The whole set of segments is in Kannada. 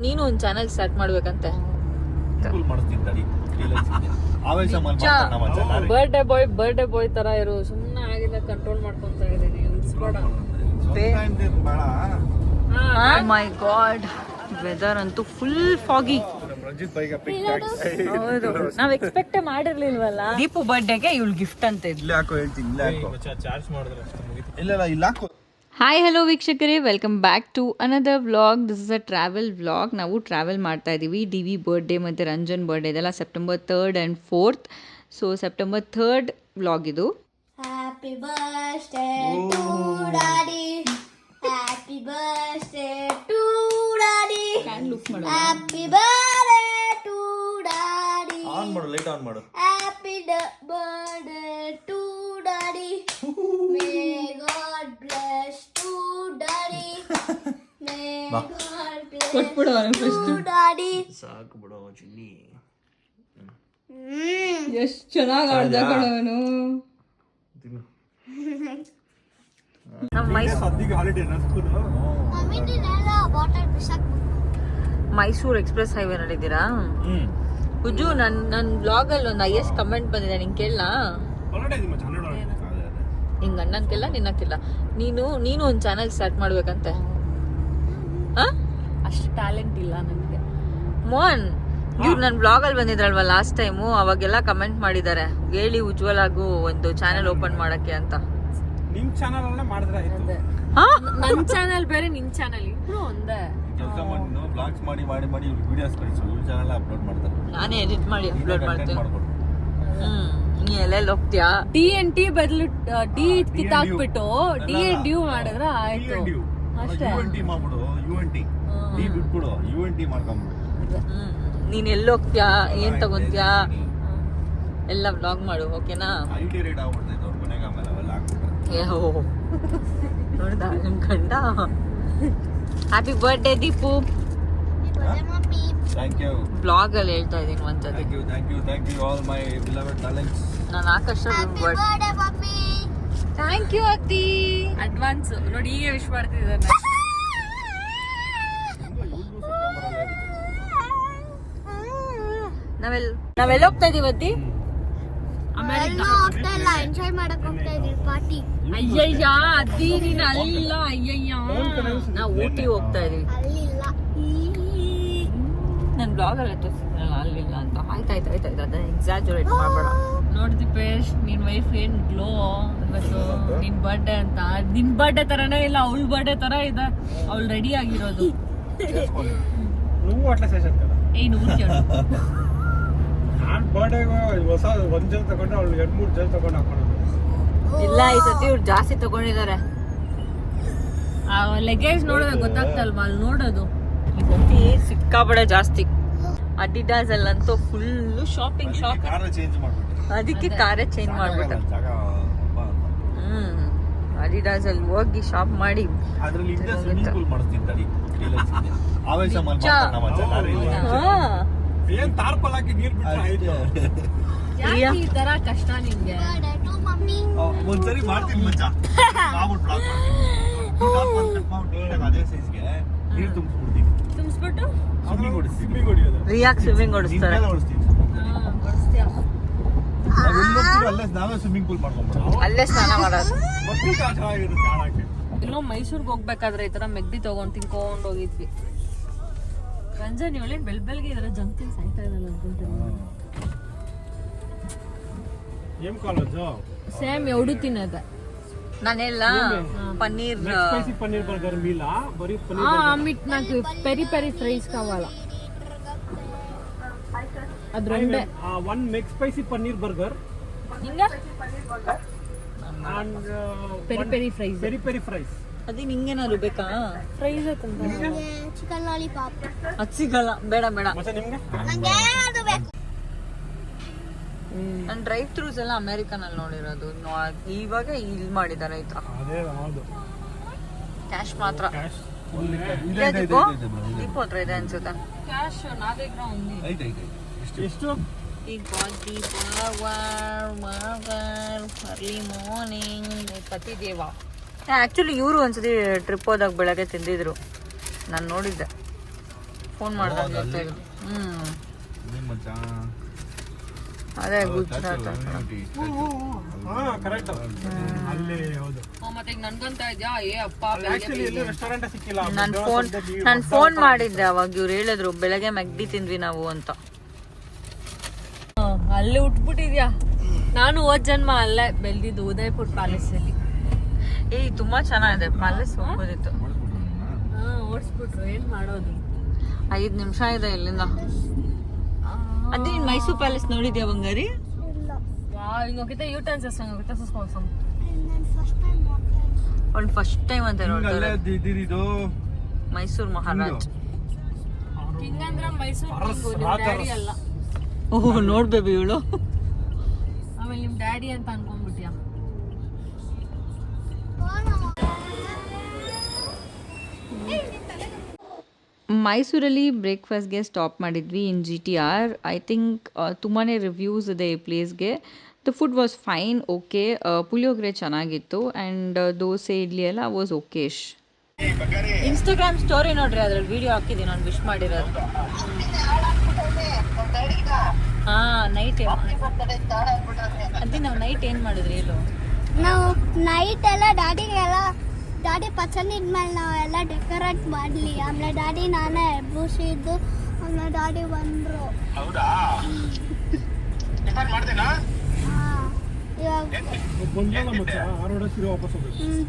ನೀನು ಒಂದು ಚಾನೆಲ್ ಸ್ಟಾರ್ಟ್ ಮಾಡ್ಬೇಕಂತೆ. ಬರ್ಡೇ ಬಾಯ್ ತರ ಇರು, ಸುಮ್ಮನೆ ಆಗಿಲ್ಲ ಕಂಟ್ರೋಲ್ ಮಾಡ್ಕೊಂತ ಇದೀನಿ. ಮೈ ಗಾಡ್, ವೆದರ್ ಅಂತೂ ಫುಲ್ ಫಾಗಿ. ಹೌದು, ನಾವ್ ಎಕ್ಸ್ಪೆಕ್ಟ್ ಮಾಡಿರ್ಲಿಲ್ವಲ್ಲ. ದೀಪು ಬರ್ಡೇಗೆ ಇವಳು ಗಿಫ್ಟ್ ಅಂತ ಇದ್ಲು. ಹಾಯ್ ಹಲೋ ವೀಕ್ಷಕರೇ, welcome back to another vlog. This is a travel vlog. ನಾವು ಟ್ರಾವೆಲ್ ಮಾಡ್ತಾ ಇದ್ದೀವಿ. ಡಿ.ವಿ ಬರ್ಡೇ ಮತ್ತು ರಂಜನ್ ಬರ್ಡೇ ಇದೆಲ್ಲ September 3rd and 4th. So September 3rd vlog ಇದು. Happy birthday to daddy, happy birthday to daddy, happy birthday to daddy, on ಮಾಡು, ಲೈಟ್ ಆನ್ ಮಾಡು. Happy birthday to daddy, may God bless to daddy, may God bless to daddy. ಸಾಕು ಬಿಡೋ ಚಿನ್ನಿ. ಎಷ್ಟು ಚೆನ್ನಾಗಿ ಆಡ್ದ ಕಣವನು. ಮೈಸೂರು ಎಕ್ಸ್ಪ್ರೆಸ್ ಹೈವೇ ನಲ್ಲಿದ್ದೀರಾ? ಹುಜು, ನನ್ನ ಬ್ಲಾಗ್ ಅಲ್ಲಿ ಒಂದು IS ಕಮೆಂಟ್ ಬಂದಿದೆ, ನಿಂಗೆ ಕೇಳಲ್ಲ? ನಿಂಗೆ ಅಣ್ಣನ್ಕೆಲ್ಲ ನಿನ್ನಕ್ಕಿಲ್ಲ. ನೀನು ಒಂದು ಚಾನೆಲ್ ಸ್ಟಾರ್ಟ್ ಮಾಡ್ಬೇಕಂತೆ. ಅಷ್ಟು ಟ್ಯಾಲೆಂಟ್ ಇಲ್ಲ ನನಗೆ. ಮೋಹನ್, ಇವ್ರು ನನ್ನ ಬ್ಲಾಗ್ ಅಲ್ಲಿ ಬಂದಿದ್ರಲ್ವಾ ಲಾಸ್ಟ್ ಟೈಮು, ಅವಾಗೆಲ್ಲ ಕಮೆಂಟ್ ಮಾಡಿದ್ದಾರೆ, ಹೇಳಿ ಉಜ್ವಲ್ ಆಗು ಒಂದು ಚಾನೆಲ್ ಓಪನ್ ಮಾಡಕ್ಕೆ ಅಂತ. ನಿಮ್ ಚಾನಲ್ ಅಲ್ಲೇ ಮಾಡಿದ್ರೆ ಆಯ್ತು. ನನ್ನ ಚಾನೆಲ್ ಬೇರೆ, ನಿನ್ ಚಾನೆಲ್ ಇಬ್ರು ಒಂದೇ. ಕೆಲಸ ಮಾಡಿ ಬ್ಲಾಗ್ಸ್ ಮಾಡಿ ವಿಡಿಯೋಸ್ ಕಳಿಸು, ಇವ್ರ ಚಾನಲ್ ಅಪ್ಲೋಡ್ ಮಾಡ್ತಾರೆ. ನಾನೇ ಎಡಿಟ್ ಮಾಡಿ ಅಪ್ಲೋಡ್ ಮಾಡ್ತೀನಿ. ನೀ ಎಲ್ಲೆಲ್ಲಿ ಹೋಗ್ತೀಯಾ? D&T ಬದಲು ಡಿ ಕಿತ್ತಾಕ್ಬಿಟ್ಟು D&U ಮಾಡಿದ್ರೆ ಆಯ್ತು ಅಷ್ಟೇ. UNT ಮಾಡ್ಬಿಡು, UNT ಡಿ ಬಿಟ್ಬಿಡು, UNT ಮಾಡ್ಕೊಂಬಿಡು. ನೀನ್ ಎಲ್ಲಿ ಹೋಗ್ತೀಯಾ, ಏನ್ ತಗೊಂತೀಯಾ ಎಲ್ಲ ವ್ಲಾಗ್ ಮಾಡು, ಓಕೆನಾ? IT ರೇಟ್ ಆಗ್ಬಿಡ್ತೈತೆ ಅವ್ರ ಮನೆಗೆ, ಆಮೇಲೆ ಅವೆಲ್ಲ ಹಾಕ್ಬಿಟ್ರೆ. ನೋಡ್ದ ನಿಮ್ ಗಂಡ. Happy birthday Deepu. Thank you. Blog ಅಲ್ಲಿ ಹೇಳ್ತಾ ಇದೀನಿ ಒಂದ್ಸತಿ. Thank you all my beloved talents. ನಾನು ಆಕಾಶ ಥ್ಯಾಂಕ್ ಯು ಅತ್ತಿ. ಅಡ್ವಾನ್ಸ್ ನೋಡಿ, ಈಗ ವಿಶ್ ಮಾಡ್ತಿದ್ದಾನೆ. ನಾವೆಲ್ಲ ಹೋಗ್ತಾ ಇದೀವಿ ಅತ್ತಿ? ಎಂಜಾಯ್ ಮಾಡಕ್ ಹೋಗ್ತಾ ಇದೀವಿ, ಪಾರ್ಟಿ. ಅಯ್ಯಯ್ಯ ಅತ್ತಿ, ನೀನ್ ಅಲ್ಲ. ಅಯ್ಯಯ್ಯ, ನಾವು ಊಟಿ ಹೋಗ್ತಾ ಇದೀವಿ. ಅಲ್ಲಿಲ್ಲ, ನನ್ ಬ್ಲಾಗ್ ಅಲ್ಲ ತೋರಿಸಿದ್ರಲ್ಲ ಅಲ್ಲಿಲ್ಲ ಅಂತ. ಆಯ್ತಾಯ್ತು ಅದನ್ನ ಎಕ್ಸಾಜುರೇಟ್ ಮಾಡ್ಬೇಡ. ನೋಡಿ ದೀಪೇಶ್, ನಿನ್ ವೈಫ್ ಏನ್ ಗ್ಲೋ ಇವತ್ತು. ನಿನ್ ಬರ್ಡೇ ಅಂತ, ನಿನ್ ಬರ್ಡೇ ತರನೇ ಇಲ್ಲ, ಅವಳ ಬರ್ಡೇ ತರ ಇದೆ. ಅವಳು ರೆಡಿ ಆಗಿರೋದು. ನೀವು ಅಟ್ಲ ಸೆಷನ್ ಕದ ಏನು ಊರ್ಜೋಳು ನಾನು ಬರ್ಡೇಗೆ ಹೊಸ ಒಂದ್ ಜನ ತಗೊಂಡು ಅವಳು 2-3 ಜನ ತಗೊಂಡು ಹಾಕೊಳ್ಳೋದು. ಇಲ್ಲ, ಈ ಸತಿ ಇವ್ರು ಜಾಸ್ತಿ ತಗೊಂಡಿದ್ದಾರೆ. ಆ ಲೆಗೇಜ್ ನೋಡಿದ್ರೆ ಗೊತ್ತಾಗ್ತಲ್ವಾ ಅಲ್ಲಿ ನೋಡೋದು. ಈ ಸತಿ ಸಿಕ್ಕಾಪಡೆ ಜಾಸ್ತಿ. ಅಡಿಡಾಸ್ ಅಲ್ಲಂತೂ ಫುಲ್ಲು ಶಾಪಿಂಗ್. ಕಾರ್ ಚೇಂಜ್ ಮಾಡ್ಬಿಟ್ಟೆ, ಅದಕ್ಕೆ ಕಾರೇ ಚೇಂಜ್ ಮಾಡ್ಬಿಟ್ಟೆ. ಅಡಿಡಾಸ್ ಅಲ್ಲಿ ಹೋಗಿ ಶಾಪ್ ಮಾಡಿ ಅದ್ರಲ್ಲಿ ಇಂದ ಸ್ವಿಮ್ಮಿಂಗ್ ಪೂಲ್ ಮಾಡಿಸ್ತೀನಿ ತಡಿ. ಆವೇಶ ಮಾಡಿ ಏನ್ ತಾರ್ಪಲ್ ಹಾಕಿ ನೀರ್ ಬಿಟ್ರೆ ಆಯ್ತು. ಈ ತರ ಕಷ್ಟ ನಿಮ್ಗೆ? ಒಂದ್ಸರಿ ಮಾಡ್ತೀನಿ ಮಚ್ಚ. ಅದೇ ಸೈಜ್ಗೆ ನೀರು ತುಂಬಿಸ್ಬಿಟ್ಟು ಸ್ವಿಮ್ಮಿಂಗ್ ಹೊಡಿಯೋದು. ರಿಯಾಕ್ ಸ್ವಿಮ್ಮಿಂಗ್ ಹೊಡಿಸ್ತಾರೆ. ನಾವೇ ಸ್ವಿಮ್ಮಿಂಗ್ ಪೂಲ್ ಮಾಡ್ಕೊಂಡ್ಬಿಡೋದು, ಅಲ್ಲೇ ಸ್ನಾನ ಮಾಡೋದು. ಚೆನ್ನಾಗಿರುತ್ತೆ ಆಡಕ್ಕೆ. ಇಲ್ಲೋ ಮೈಸೂರ್ಗೆ ಹೋಗ್ಬೇಕಾದ್ರೆ ಈ ತರ ಮೆಗ್ದಿ ತಗೊಂಡ್ ತಿನ್ಕೊಂಡ್ ಹೋಗಿದ್ವಿ. ರಂಜನ್ ಇವಳೇನ್ ಬೆಳ್ಬೆಲ್ಗೆ ಇದರ ಜಂಕ್ ತಿನ್ ಸಾಯ್ತಾ ಇರಲ್ಲ ಅನ್ಕೊಂತೀನಿ. ಏನ್ ಕಾಲೇಜು? ಸೇಮ್ ಎವಡು ತಿನ್ನದ. ನಾನೆಲ್ಲ ಪನ್ನೀರ್ ಸ್ಪೈಸಿ ಪನ್ನೀರ್ ಬರ್ಗರ್ ಮೀಲಾ ಬರೀ ಪನ್ನೀರ್. అమిట్ నాకు పెరి పెరి ఫ్రైస్ కావాలా. అది రెండే. One McSpicy paneer burger ఇంకా and peri peri fries. Peri peri fries. ಅದು ನಿಂಗೇನಾದ್ರು ಬೇಕಾ? Fries chicken lollipop. ಅದು ಸಿಗಲ್ಲ, ಬೇಡ. ಮತ್ತೆ ನಿಮ್ಗೆ? ನಂಗೆ ಅದು ಬೇಕು. ನಾನು ಡ್ರೈವ್ ಥ್ರೂಸ್ ಎಲ್ಲ ಅಮೆರಿಕನ್ ಅಲ್ಲಿ ನೋಡಿರೋದು. ಇವಾಗ ಇಲ್ಲಿ ಮಾಡಿದ್ದಾರೆ ಈ ತರ. ಅದೇ ಹೌದು. ಕ್ಯಾಶ್ ಮಾತ್ರ. ದೀಪು ಹತ್ರ ಇದೆ ಅನ್ಸುತ್ತೆ ಕ್ಯಾಶ್. నా దగ్గర ఉంది. ಎಷ್ಟು? Early morning ಪತಿದೇವ. ಆಕ್ಚುಲಿ ಇವರು ಒಂದ್ಸತಿ ಟ್ರಿಪ್ ಹೋದಾಗ ಬೆಳಗ್ಗೆ ತಿಂದಿದ್ರು, ನಾನು ನೋಡಿದ್ದೆ. ಫೋನ್ ಮಾಡ್ದಾಗ ಹೇಳ್ತಾ ಇದ್ರು. ಅದೇ ಗುಜರಾತ್ ಹಾ ಕರೆಕ್ಟ್ ಅಲ್ಲಿ ಹೌದು. ಮತ್ತೆ ಈಗ ನನ್ಗಂತ ಇದ್ಯಾ ಅಪ್ಪ ಆಕ್ಚುಲಿ ಇಲ್ಲಿ ರೆಸ್ಟೋರೆಂಟ್ ಸಿಕ್ಕಿಲ್ಲ. ನಾನು ಫೋನ್ ಮಾಡಿದ್ದೆ ಅವಾಗ, ಇವ್ರು ಹೇಳಿದ್ರು ಬೆಳಗ್ಗೆ ಮೆಗ್ಡಿ ತಿಂದ್ವಿ ನಾವು ಅಂತ. ಅಲ್ಲಿ ಉಟ್ಬಿಟ್ಟಿದ್ಯಾ. ನಾನು ಹೋದ್ ಜನ್ಮ ಅಲ್ಲೇ ಬೆಳ್ದಿದ್ದು ಉದಯಪುರ್ ಪ್ಯಾಲೇಸ್ ಅಲ್ಲಿ. ತುಂಬಾ ಚೆನ್ನಾಗಿದೆ ಪ್ಯಾಲೇಸ್. ಹೋಗ್ಬೋದಿತ್ತು. ಓಡಿಸ್ಬಿಟ್ರು, ಏನ್ ಮಾಡೋದು. 5 ನಿಮಿಷ ಇದೆ ಇಲ್ಲಿಂದ. ಅದೇ ನೀನ್ ಮೈಸೂರು ಪ್ಯಾಲೇಸ್ ನೋಡಿದ್ಯಾ ಬಂಗಾರಿ? ಹಿಂಗೋಗಿದ್ದೆ ಯೂಟರ್ನ್ ಅವ್ನು ಫಸ್ಟ್ ಟೈಮ್ ಅಂತ ನೋಡ್ತಾರೆ. ಮೈಸೂರು ಮಹಾರಾಜ್ ಕಿಂಗ್ ಅಂದ್ರೆ ಮೈಸೂರು ಡ್ಯಾಡಿ ಅಲ್ಲ. ಓಹ್ ನೋಡ್ಬೇಬಿ ಇವಳು. ಆಮೇಲೆ ನಿಮ್ ಡ್ಯಾಡಿ ಅಂತ ಅನ್ಕೊಂಡ್ಬಿಟ್ಯಾ? ಮೈಸೂರಲ್ಲಿ ಬ್ರೇಕ್ಫಾಸ್ಟ್ಗೆ ಸ್ಟಾಪ್ ಮಾಡಿದ್ವಿ ಇನ್ GTR. ಐ ಥಿಂಕ್ ತುಂಬಾ ರಿವ್ಯೂಸ್ ಇದೆ ಈ ಪ್ಲೇಸ್ಗೆ. The food was fine, okay. Puliyogare ಚೆನ್ನಾಗಿತ್ತು ಆ್ಯಂಡ್ ದೋಸೆ ಇಡ್ಲಿ ಎಲ್ಲ ವಾಸ್ ಓಕೇಶ್. ಇನ್ಸ್ಟಾಗ್ರಾಮ್ ಸ್ಟೋರಿ ನೋಡ್ರಿ, ಅದ್ರಲ್ಲಿ ವಿಡಿಯೋ ಹಾಕಿದ್ದೀನಿ ನಾನು ವಿಶ್ ಮಾಡಿರೋದು. ಹಾಂ ನೈಟ್ ಅದೇ ನಾವು ನೈಟ್ ಏನು ಮಾಡಿದ್ರಿ ಹೇಳು? ನಾವು ನೈಟ್ ಎಲ್ಲ ಡ್ಯಾಡಿ ಪಸಂದ್ ಇದ್ಮೇಲೆ ನಾವೆಲ್ಲ ಡೆಕೋರೇಟ್ ಮಾಡಲಿ. ಆಮೇಲೆ ಡ್ಯಾಡಿ ನಾನೇ ಎಬ್ಬೂಸಿದ್ದು. ಆಮೇಲೆ ಡ್ಯಾಡಿ ಬಂದರು.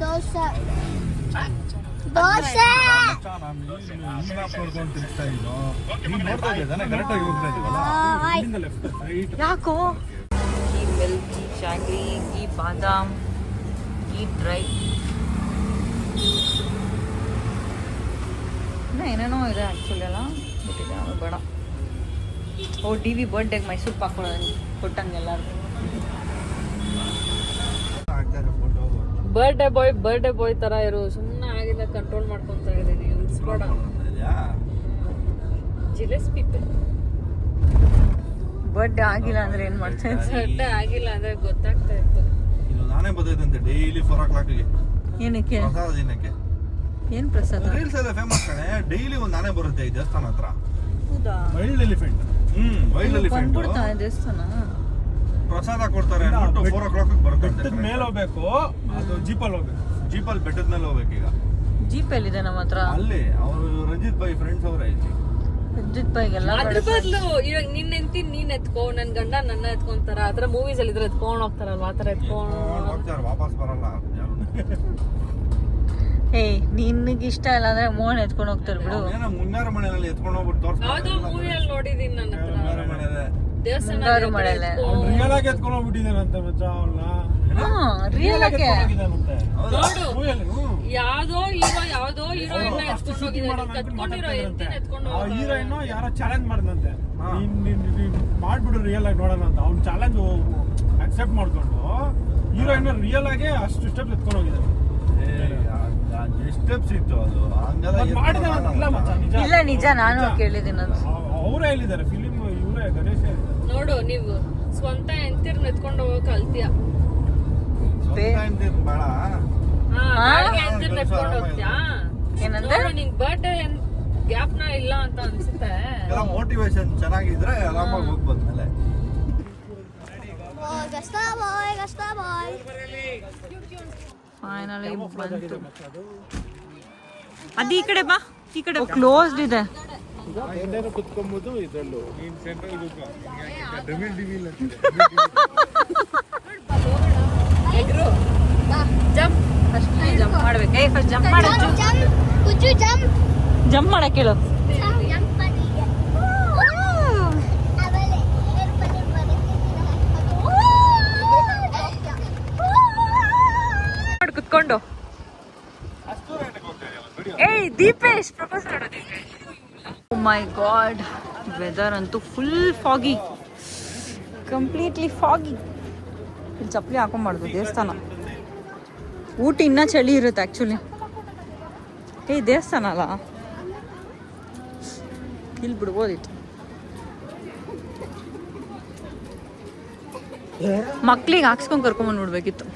ದೋಸೆ ದೋಸೆ ಯಾಕೋ ಈ ಮಿಲ್ಕ್, ಈ ಜಾಗ್ರಿ, ಈ ಬಾದಾಮ್, ಈ ಡ್ರೈ ಏನೇನೋ ಇದೆ ಆ್ಯಕ್ಚುಲಿ ಎಲ್ಲ ಬಿಟ್ಟಿದೆ. ಅವ್ರು ಬೇಡ. DV ಬರ್ಡೇಗೆ ಮೈಸೂರು ಪಾಕ್ ಕೊಟ್ಟಂಗೆ ಎಲ್ಲರಿಗೂ. ಬರ್ಡೇ ಬಾಯ್ ತರ ಇರು. ಸುಮ್ಮನೆ ಆಗಿಲ್ಲ, ಕಂಟ್ರೋಲ್ ಮಾಡ್ಕೊಂತ ಇದ್ದೀನಿ. ಬರ್ಡೇ ಆಗಿಲ್ಲ ಅಂದ್ರೆ ಏನ್ ಮಾಡ್ತಾ ಇದ್ದೆ? ಬರ್ಡೇ ಆಗಿಲ್ಲ ಅಂದ್ರೆ ಗೊತ್ತಾಗ್ತಾ ಇತ್ತು. ನಾನೇ ಬದೈತಂತೆ ಡೈಲಿ 4 o'clockಗೆ. ಏನಕ್ಕೆ? ಪ್ರಸಾದ ದಿನಕ್ಕೆ. ಏನ್ ಪ್ರಸಾದ? ರೀಲ್ಸ್ ಎಲ್ಲ ಫೇಮಸ್ ಕಣೆ. ಡೈಲಿ ಒಂದು ಆನೆ ಬರುತ್ತೆ ಈ ದೇವಸ್ಥಾನ ಹತ್ರ. ಹೌದಾ? Wild elephant. ವೈಲ್ಡ್ ಎಲಿಫೆಂಟ್ ದೇವಸ್ಥಾನ. ಪ್ರಸಾದ ಕೊಡ್ತಾರೆ ಅಂದ್ಬಿಟ್ಟು 4 o'clock ಬರುತ್ತೆ. ಬೆಟ್ಟದ ಮೇಲೆ ಹೋಗ್ಬೇಕು, ಅದು ಜೀಪಲ್ಲಿ ಹೋಗ್ಬೇಕು. ಜೀಪಲ್ಲಿ ಬೆಟ್ಟದ ಮೇಲೆ ಹೋಗ್ಬೇಕು. ಈಗ ಜೀಪ್ ಎಲ್ಲಿದೆ ನಮ್ಮ ಹತ್ರ? ಅಲ್ಲಿ ಅವರು ರಂಜಿತ್ ಬಾಯಿ ಫ್ರೆಂಡ್ಸ್ ಅವರೇ ಇಲ್ಲಿ. ರಂಜಿತ್ ಬಾಯಿಗೆಲ್ಲ ಅದ್ರ ಬದಲು ಇವಾಗ ನಿನ್ನ ಹೆಂಡತಿ ನೀನ್ ಎತ್ಕೋ, ನನ್ ಗಂಡ ನನ್ನ ಎತ್ಕೊಂತಾರ. ಆತರ ಮೂವೀಸ್ ಅಲ್ಲಿ ಇದ್ರೆ ಎತ್ಕೊಂಡ್ ಹೋಗ್ತಾರಲ್ವ, ಆತರ ಎತ್ಕೊಂಡ್ ಹೋಗ್ತಾರೆ, ವಾಪಸ್ ಬರಲ್ಲ. ನಿನ್ಗೆ ಇಷ್ಟ ಇಲ್ಲ ಅಂದ್ರೆ ಮೋಹನ್ ಎತ್ಕೊಂಡು ಹೋಗ್ತಾರೆ ಬಿಡು. ಮುನ್ನಾರ ಮನೆಯಲ್ಲಿ ಎತ್ಕೊಂಡು ಹೋಗ್ಬಿಟ್ಟು ಯಾವ್ದೋ ಮೂವಿಯಲ್ಲಿ ನೋಡಿದೀನಿ ನನ್ನ ಹತ್ರ. ದೇವಸ್ಥಾನ ರಿಯಲ್ ಆಗಿ ಎತ್ಕೊಂಡು ಹೋಗ್ಬಿಟ್ಟಿದ್ದಾನಂತೆ ಮಚ್ಚ ಅವ್ನ. ರಿಯಲ್ ಆಗಿ ನೋಡು, ಯಾವ್ದೋ ಹೀರೋಯಿನ್ ಎತ್ಕೊಂಡು ಹೋಗಿದ್ದಾರೆ. ಕತ್ಕೊಂಡಿರೋ ಹೆಂಡತಿನ ಎತ್ಕೊಂಡು ಹೀರೋಯಿನ್ ಯಾರೋ ಚಾಲೆಂಜ್ ಮಾಡ್ದಂತೆ, ಮಾಡ್ಬಿಡು ರಿಯಲ್ ಆಗಿ ನೋಡೋಣ ಅಂತ. ಅವ್ನು ಚಾಲೆಂಜ್ ಅಕ್ಸೆಪ್ಟ್ ಮಾಡ್ಕೊಂಡು ಹೀರೋಯಿನ್ ರಿಯಲ್ ಆಗಿ ಅಷ್ಟು ಸ್ಟೆಪ್ ಎತ್ಕೊಂಡು ಹೋಗಿದ್ದಾರೆ. ಸ್ಟೆಪ್ಸ್ ಇತ್ತು ಅದು ಇಲ್ಲ ನಿಜ, ನಾನು ಕೇಳಿದ್ದೀನಿ. ಅವರೇ ಹೇಳಿದ್ದಾರೆ ಫಿಲಿಂ, ಇವರೇ ಗಣೇಶ ನೋಡು. ನೀವು ಸ್ವಂತ ಹೆಂಡತಿರ್ನ ಎತ್ಕೊಂಡು ಹೋಗೋ ಕಲ್ತಿಯ ಬೇಡ. ಹೆಂಡತಿರ್ನ ಎತ್ಕೊಂಡು ಹೋಗ್ತೀಯಾ? ಏನಂದ್ರೆ ನಿಂಗ್ ಬರ್ಡೇ ಗ್ಯಾಪ್ನ ಇಲ್ಲ ಅಂತ ಅನ್ಸುತ್ತೆ. ಮೋಟಿವೇಶನ್ ಚೆನ್ನಾಗಿದ್ರೆ ಆರಾಮಾಗಿ ಹೋಗ್ಬೋದು. ಮೇಲೆ ಫೈನಲಿ ಬಂತು. ಅದು ಈ ಕಡೆ ಬಾ, ಈ ಕಡೆ ಕ್ಲೋಸ್ಡ್ ಇದೆ. ಕುತ್ಕೊಂಬೋದು ಇದರಲ್ಲೂ ಜಂಪ್ ಫಸ್ಟ್ ಜಂಪ್ ಮಾಡ್ಬೇಕು. ಫಸ್ಟ್ ಜಂಪ್ ಮಾಡ, ಜಂಪ್ ಮಾಡಕ್ಕೆ ಹೇಳು. ಕುತ್ಕೊಂಡು ದೀಪೇಶ್ ಪ್ರಪೋಸ್ ಮಾಡೋದು. ಓ ಮೈ ಗಾಡ್, ವೆದರ್ ಅಂತೂ ಫುಲ್ ಫಾಗಿ, ಕಂಪ್ಲೀಟ್ಲಿ ಫಾಗಿ. ಇಲ್ಲಿ ಚಪ್ಪಲಿ ಹಾಕೊಂಬಾರ್ದು ದೇವಸ್ಥಾನ. ಊಟಿ ಇನ್ನೂ ಚಳಿ ಇರುತ್ತೆ ಆ್ಯಕ್ಚುಲಿ. ದೇವಸ್ಥಾನ ಅಲ್ಲ, ಇಲ್ಲಿ ಬಿಡ್ಬೋದಿತ್ತು. ಮಕ್ಳಿಗೆ ಹಾಕ್ಸ್ಕೊಂಡು ಕರ್ಕೊಂಬಂದು ನೋಡ್ಬೇಕಿತ್ತು.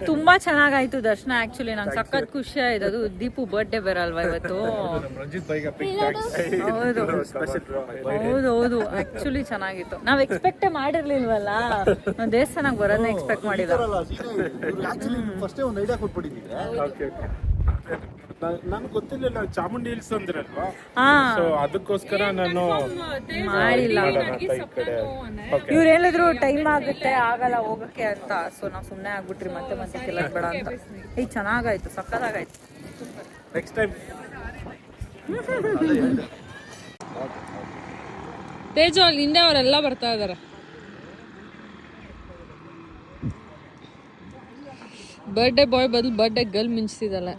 ತುಂಬಾ ಚೆನ್ನಾಗಾಯ್ತು ದರ್ಶನ. ಆಕ್ಚುಲಿ ನಂಗೆ ಸಖತ್ ಖುಷಿ ಆಯ್ತು. ಅದು ದೀಪು ಬರ್ಡೇ ಬರಲ್ವಾ ಇವತ್ತು? ಹೌದು ಹೌದು ಆಕ್ಚುಲಿ ಚೆನ್ನಾಗಿತ್ತು. ನಾವ್ ಎಕ್ಸ್ಪೆಕ್ಟೇ ಮಾಡಿರ್ಲಿಲ್ವಲ್ಲ, ನಾವು ದೇವಸ್ಥಾನಕ್ಕೆ ಬರೋದನ್ನ ಎಕ್ಸ್ಪೆಕ್ಟ್ ಮಾಡಿದ. ಒಂದು ಐಡಿಯಾ ಕೊಟ್ಬಿಟ್ಟಿದ್ದೀವಿ. ನನ್ಗೆ ಗೊತ್ತಿಲ್ಲ ಚಾಮುಂಡಿ ಹಿಲ್ಸ್ ಅಂದ್ರಲ್ವಾ, ಹಾ ಅದಕ್ಕೋಸ್ಕರ ನಾನು ಮಾಡಿಲ್ಲ. ಇವ್ರು ಹೇಳಿದ್ರು ಟೈಮ್ ಆಗುತ್ತೆ, ಆಗಲ್ಲ ಹೋಗಕ್ಕೆ ಅಂತ. ಸೊ ನಾವು ಸುಮ್ಮನೆ ಆಗ್ಬಿಟ್ರಿ ಮತ್ತೆ ಮತ್ತೆ ಕೆಲ್ಲಕ್ ಬೇಡ ಅಂತ. ಈಗ ಚೆನ್ನಾಗಾಯ್ತು, ಸಕ್ಕತ್ತಾಗಾಯ್ತು. ನೆಕ್ಸ್ಟ್ ಟೈಮ್ ತೇಜು ಅಲ್ಲಿ ಹಿಂದೆ ಅವರೆಲ್ಲ ಬರ್ತಾ ಇದಾರೆ. ಬರ್ಡೇ ಬಾಯ್ ಬದಲು ಬರ್ಡೇ ಗರ್ಲ್ ಮಿಂಚಿಸಿದಲ್ಲ.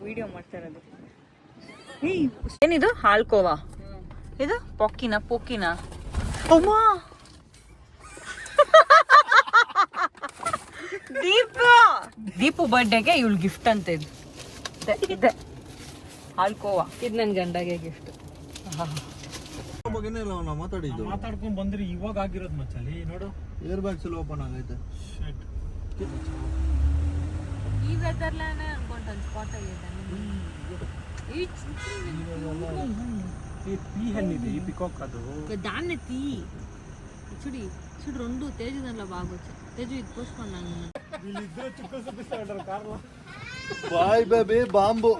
ವಿಡಿಯೋ ಮಾಡ್ತಾ ಇರೋದು. ಏನಿದು? ಹಾಲ್ಕೋವಾ ಇದು? ಪೊಕ್ಕಿನ ಅಮ್ಮ ದೀಪು ಬರ್ಡೇಗೆ ಇವಳು ಗಿಫ್ಟ್ ಅಂತ ಇದೆ ಹಾಲ್ಕೋವಾ. ಇದು ನನ್ನ ಗಂಡಗೆ ಗಿಫ್ಟ್. ಮಾತಾಡಿದ್ದು ಮಾತಾಡ್ಕೊಂಡ್ ಬಂದ್ರಿ ಇವಾಗ ಆಗಿರೋದು ಮಚ್ಚಲ್ಲಿ ನೋಡು. ಏರ್ ಬ್ಯಾಗ್ಸ್ ಎಲ್ಲ ಓಪನ್ ಆಗೈತೆ. ಈ ವೆದರ್ಲಾನೆ ಅನ್ಕೊಂಡ ಸ್ಪಾಟ್ ಆಗಿದೆ. పీ హెన్నిది ఈ పికాక్ కాదు దాన్ని తీ చూడు చూడు రెండు తేజు దాంట్లో బాగొచ్చు. తేజు ఇది పోసుకున్నాను. వీళ్ళిద్దరు చుక్కలు చూపిస్తారంటారు కార్లో. ಬಾಯ್ ಬೇಬಿ ಬಾಂಬು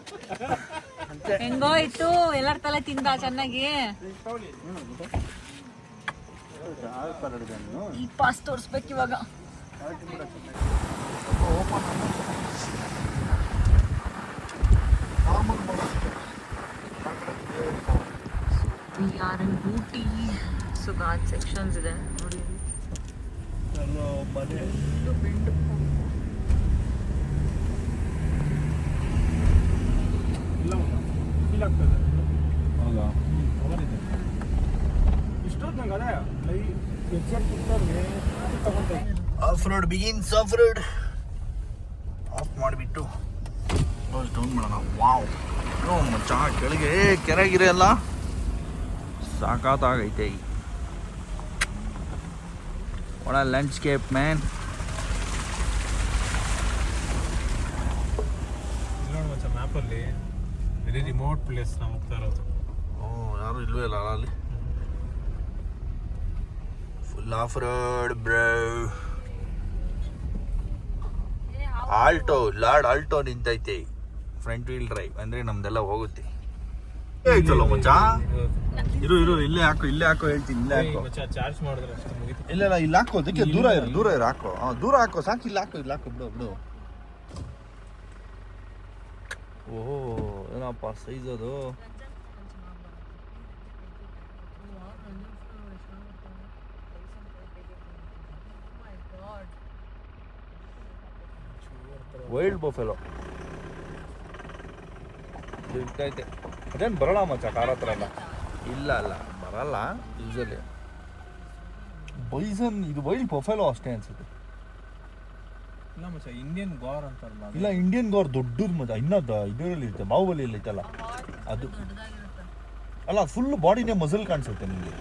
ಹೆಂಗೋ ಇತ್ತು ಎಲ್ಲರ ತಲೆ ತಿಂದ ಚೆನ್ನಾಗಿ. ಈ ಪಾಸ್ ತೋರಿಸ್ಬೇಕು ಇವಾಗ. We are in Ooty. So God sections ಇದೆ ನೋಡಿ. Of road begins. Of road of ಮಾಡಿಬಿಟ್ಟು ಡೌನ್ ಮಾಡೋಣ. ವಾವ್ ಮಚ್ಚ, ಕೆಳಗೆ ಕೆರೆಗಿರೆ ಎಲ್ಲ ಸಾಕಾಗೈತೆ. ಒಳ ಲ್ಯಾಂಡ್ಸ್ಕೇಪ್ ಮ್ಯಾನ್. ನೋಡಿ ಮಚ್ಚ ಮ್ಯಾಪಲ್ಲಿ ವೆರಿ ರಿಮೋಟ್ ಪ್ಲೇಸ್ ನಾವು ಹೋಗ್ತಾ ಇರೋದು. ಯಾರು ಇಲ್ವೇ ಇಲ್ಲ ಅಲ್ಲಿ. Full off road bro. Alto lord Alto ನಿಂತೈತೆ. ಫ್ರಂಟ್ ವೀಲ್ ಡ್ರೈವ್ ಅಂದ್ರೆ ನಮ್ದೆಲ್ಲ ಹೋಗುತ್ತೆ. ಐತಲ್ಲ ಮಚ್ಚ. ಇರು ಇಲ್ಲೇ ಹಾಕೋ ಹೇಳ್ತೀನಿ. ಇಲ್ಲೇ ಹಾಕೋ ಚಾರ್ಜ್ ಮಾಡಿದ್ರೆ ಅಷ್ಟೇ ಮುಗಿತು. ಇಲ್ಲ ಇಲ್ಲಿ ಹಾಕೋ. ಅದಕ್ಕೆ ದೂರ ಇರು ಹಾಕೋ. ದೂರ ಹಾಕೋ ಸಾಕು. ಇಲ್ಲಿ ಹಾಕೋ ಬಿಡು. ಓಹೋ ಏನಪ್ಪ ಸೈಜ್ ಅದು. ವೈಲ್ಡ್ ಬಫೆಲೋ ಇರ್ತೈತೆ. ಅದೇನು ಬರಲ್ಲ ಮಚ್ಚ ಕಾರ್ ಹತ್ರ ಎಲ್ಲ. ಇಲ್ಲ ಬರಲ್ಲ ಯೂಸಲಿ. ಬೈಸನ್ ಇದು ವೈಲ್ಡ್ ಬಫೆಲೋ ಅಷ್ಟೇ ಅನ್ಸುತ್ತೆ. ಇಲ್ಲ ಮಚ್ಚ ಇಂಡಿಯನ್ ಗಾರ್ ಅಂತಾರಲ್ಲ. ಇಲ್ಲ ಇಂಡಿಯನ್ ಗಾರ್ ದೊಡ್ಡದು ಮಚ್ಚ. ಇನ್ನೊಂದು ಇದರಲ್ಲಿ ಇರುತ್ತೆ, ಬಾಹುಬಲಿಯಲ್ಲಿ ಐತಲ್ಲ ಅದು. ಅಲ್ಲ ಫುಲ್ ಬಾಡಿನೇ ಮಸಲ್ ಕಾಣಿಸುತ್ತೆ ನಿಮಗೆ.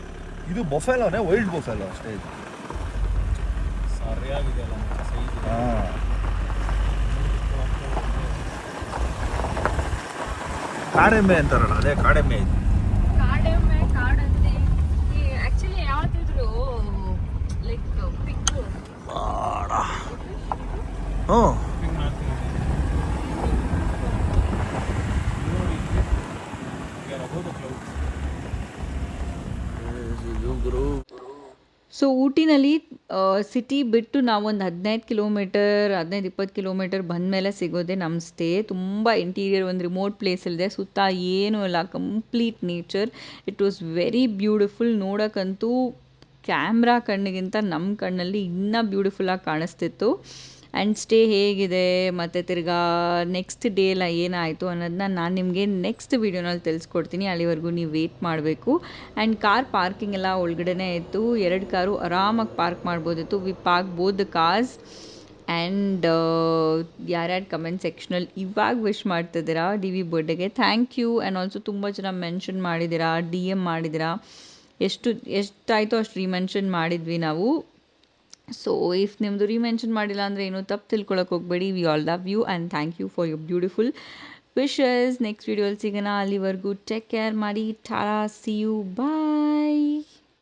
ಇದು ಬಫೆಲೋನೇ, ವೈಲ್ಡ್ ಬಫೆಲೋ ಅಷ್ಟೇ ಇದು. ಸರಿಯಾಗಿದೆಯಲ್ಲ ಮಚ್ಚ ಸೈಜ್. ಹಾಂ ಕಾಡೆಮ್ಮೆ ಅಂತಾರಲ್ಲ, ಅದೇ ಕಾಡೆಮ್ಮೆ ಇದು. ಕಾಡಂತೆ ಆಕ್ಚುಲಿ ಯಾವ್ದಿದ್ರು ಲೈಕ್ ಪಿಕ್. ಹ್ಞೂ ಸೊ ಊಟಿನಲ್ಲಿ ಸಿಟಿ ಬಿಟ್ಟು ನಾವೊಂದು 15-20 ಕಿಲೋಮೀಟರ್ ಬಂದಮೇಲೆ ಸಿಗೋದೆ ನಮ್ಮ ಸ್ಟೇ. ತುಂಬ ಇಂಟೀರಿಯರ್, ಒಂದು ರಿಮೋಟ್ ಪ್ಲೇಸಲ್ಲಿದೆ. ಸುತ್ತ ಏನೂ ಇಲ್ಲ, complete nature. It was very beautiful. ನೋಡೋಕ್ಕಂತೂ ಕ್ಯಾಮ್ರಾ ಕಣ್ಣಿಗಿಂತ ನಮ್ಮ ಕಣ್ಣಲ್ಲಿ ಇನ್ನೂ ಬ್ಯೂಟಿಫುಲ್ಲಾಗಿ ಕಾಣಿಸ್ತಿತ್ತು. ಆ್ಯಂಡ್ ಸ್ಟೇ ಹೇಗಿದೆ ಮತ್ತು ತಿರ್ಗಾ ನೆಕ್ಸ್ಟ್ ಡೇ ಎಲ್ಲ ಏನಾಯಿತು ಅನ್ನೋದನ್ನ ನಾನು ನಿಮಗೆ ನೆಕ್ಸ್ಟ್ ವೀಡಿಯೋನಲ್ಲಿ ತಿಳಿಸ್ಕೊಡ್ತೀನಿ. ಅಲ್ಲಿವರೆಗೂ ನೀವು ವೇಟ್ ಮಾಡಬೇಕು. ಆ್ಯಂಡ್ ಕಾರ್ ಪಾರ್ಕಿಂಗ್ ಎಲ್ಲ ಒಳಗಡೆನೇ ಇತ್ತು. 2 ಕಾರು ಆರಾಮಾಗಿ ಪಾರ್ಕ್ ಮಾಡ್ಬೋದಿತ್ತು. We park both the cars. And ಯಾರ್ಯಾರು ಕಮೆಂಟ್ ಸೆಕ್ಷನಲ್ಲಿ ಇವಾಗ ವಿಶ್ ಮಾಡ್ತಿದ್ದೀರಾ ಡಿ ವಿ ಬರ್ಡೇಗೆ, ಥ್ಯಾಂಕ್ ಯು. ಆ್ಯಂಡ್ ಆಲ್ಸೋ ತುಂಬ ಜನ ಮೆನ್ಷನ್ ಮಾಡಿದ್ದೀರಾ, ಡಿ ಎಮ್ ಮಾಡಿದ್ದೀರಾ. ಎಷ್ಟಾಯಿತು ಅಷ್ಟು ರೀಮೆನ್ಷನ್ ಮಾಡಿದ್ವಿ ನಾವು. ಸೊ ಇಫ್ ನಿಮ್ಮದು ರೀಮೆನ್ಷನ್ ಮಾಡಿಲ್ಲ ಅಂದರೆ ಏನೂ ತಪ್ಪು ತಿಳ್ಕೊಳಕ್ಕೆ ಹೋಗಬೇಡಿ. We all love you and thank you for your beautiful wishes. Next ವೀಡಿಯೋಲಿ ಸಿಗೋಣ. ಅಲ್ಲಿವರೆಗೂ ಟೇಕ್ ಕೇರ್ ಮಾಡಿ. Tata, see you, bye.